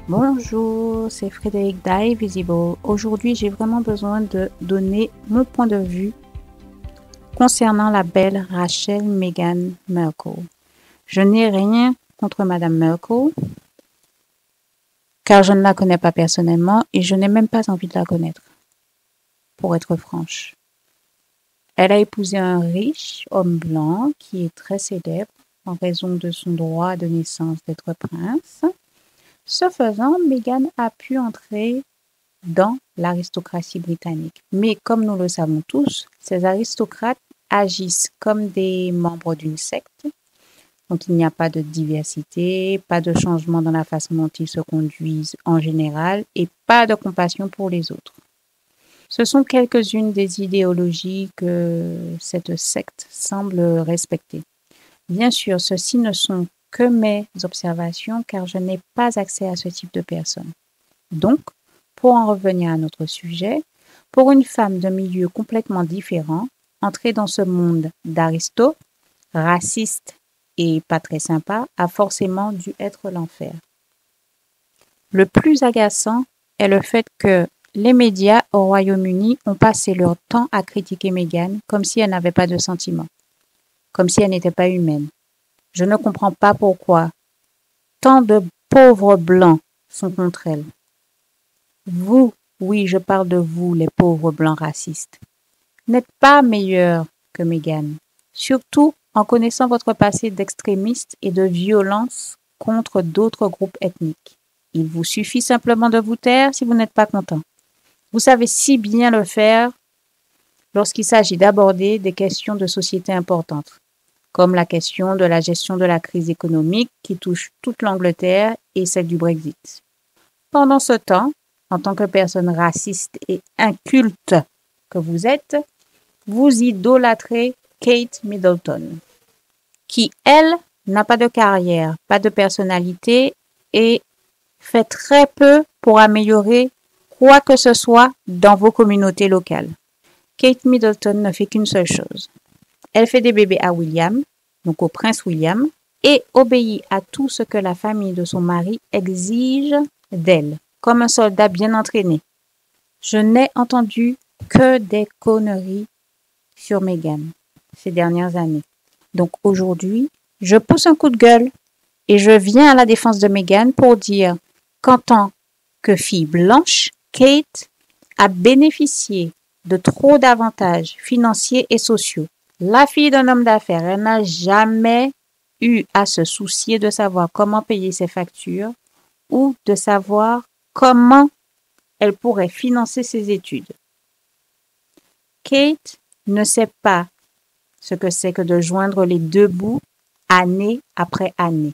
Bonjour, c'est Frédéric d'Ivisible. Aujourd'hui, j'ai vraiment besoin de donner mon point de vue concernant la belle Rachel Meghan Markle. Je n'ai rien contre Madame Markle, car je ne la connais pas personnellement et je n'ai même pas envie de la connaître, pour être franche. Elle a épousé un riche homme blanc qui est très célèbre en raison de son droit de naissance d'être prince. Ce faisant, Meghan a pu entrer dans l'aristocratie britannique. Mais comme nous le savons tous, ces aristocrates agissent comme des membres d'une secte. Donc il n'y a pas de diversité, pas de changement dans la façon dont ils se conduisent en général et pas de compassion pour les autres. Ce sont quelques-unes des idéologies que cette secte semble respecter. Bien sûr, ceci ne sont que mes observations car je n'ai pas accès à ce type de personnes. Donc, pour en revenir à notre sujet, pour une femme de milieu complètement différent, entrer dans ce monde d'aristo, raciste et pas très sympa, a forcément dû être l'enfer. Le plus agaçant est le fait que les médias au Royaume-Uni ont passé leur temps à critiquer Meghan comme si elle n'avait pas de sentiments, comme si elle n'était pas humaine. Je ne comprends pas pourquoi tant de pauvres blancs sont contre elle. Vous, oui, je parle de vous, les pauvres blancs racistes, n'êtes pas meilleurs que Meghan, surtout en connaissant votre passé d'extrémiste et de violence contre d'autres groupes ethniques. Il vous suffit simplement de vous taire si vous n'êtes pas content. Vous savez si bien le faire lorsqu'il s'agit d'aborder des questions de société importantes, comme la question de la gestion de la crise économique qui touche toute l'Angleterre et celle du Brexit. Pendant ce temps, en tant que personne raciste et inculte que vous êtes, vous idolâtrez Kate Middleton, qui, elle, n'a pas de carrière, pas de personnalité et fait très peu pour améliorer quoi que ce soit dans vos communautés locales. Kate Middleton ne fait qu'une seule chose. Elle fait des bébés à William, donc au prince William, et obéit à tout ce que la famille de son mari exige d'elle, comme un soldat bien entraîné. Je n'ai entendu que des conneries sur Meghan ces dernières années. Donc aujourd'hui, je pousse un coup de gueule et je viens à la défense de Meghan pour dire qu'en tant que fille blanche, Kate a bénéficié de trop d'avantages financiers et sociaux. La fille d'un homme d'affaires, elle n'a jamais eu à se soucier de savoir comment payer ses factures ou de savoir comment elle pourrait financer ses études. Kate ne sait pas ce que c'est que de joindre les deux bouts année après année.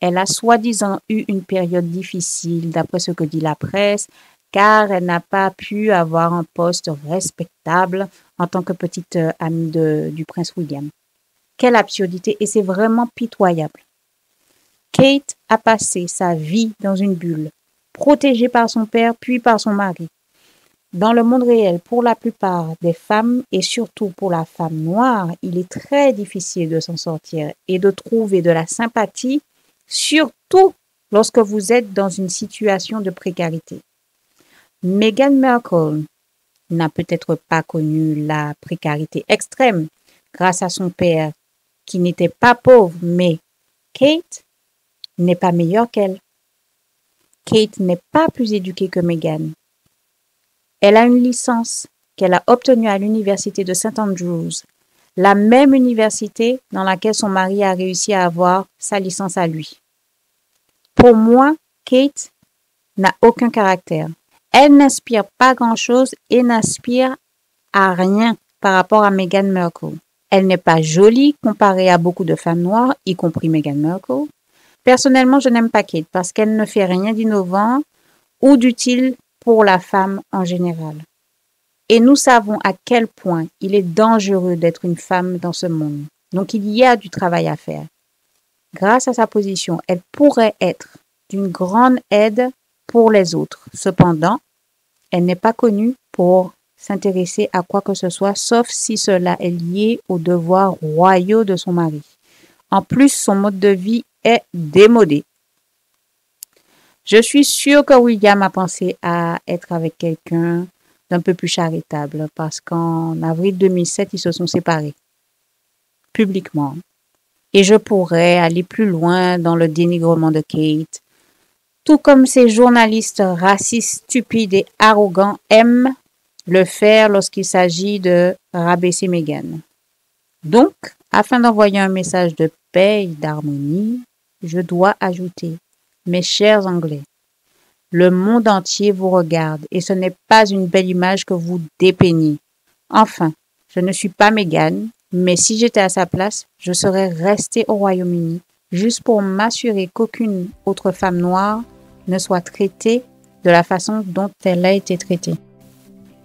Elle a soi-disant eu une période difficile, d'après ce que dit la presse, car elle n'a pas pu avoir un poste respectable en tant que petite amie du prince William. Quelle absurdité, et c'est vraiment pitoyable. Kate a passé sa vie dans une bulle, protégée par son père puis par son mari. Dans le monde réel, pour la plupart des femmes et surtout pour la femme noire, il est très difficile de s'en sortir et de trouver de la sympathie, surtout lorsque vous êtes dans une situation de précarité. Meghan Markle n'a peut-être pas connu la précarité extrême grâce à son père qui n'était pas pauvre, mais Kate n'est pas meilleure qu'elle. Kate n'est pas plus éduquée que Meghan. Elle a une licence qu'elle a obtenue à l'université de St. Andrews, la même université dans laquelle son mari a réussi à avoir sa licence à lui. Pour moi, Kate n'a aucun caractère. Elle n'inspire pas grand-chose et n'aspire à rien par rapport à Meghan Markle. Elle n'est pas jolie comparée à beaucoup de femmes noires, y compris Meghan Markle. Personnellement, je n'aime pas Kate parce qu'elle ne fait rien d'innovant ou d'utile pour la femme en général. Et nous savons à quel point il est dangereux d'être une femme dans ce monde. Donc il y a du travail à faire. Grâce à sa position, elle pourrait être d'une grande aide pour les autres. Cependant, elle n'est pas connue pour s'intéresser à quoi que ce soit, sauf si cela est lié aux devoirs royaux de son mari. En plus, son mode de vie est démodé. Je suis sûre que William a pensé à être avec quelqu'un d'un peu plus charitable parce qu'en avril 2007, ils se sont séparés publiquement. Et je pourrais aller plus loin dans le dénigrement de Kate, tout comme ces journalistes racistes, stupides et arrogants aiment le faire lorsqu'il s'agit de rabaisser Meghan. Donc, afin d'envoyer un message de paix et d'harmonie, je dois ajouter, mes chers Anglais, le monde entier vous regarde et ce n'est pas une belle image que vous dépeignez. Enfin, je ne suis pas Meghan, mais si j'étais à sa place, je serais restée au Royaume-Uni juste pour m'assurer qu'aucune autre femme noire ne soit traitée de la façon dont elle a été traitée.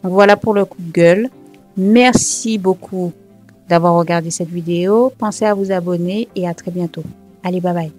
Donc voilà pour le coup de gueule. Merci beaucoup d'avoir regardé cette vidéo. Pensez à vous abonner et à très bientôt. Allez, bye bye.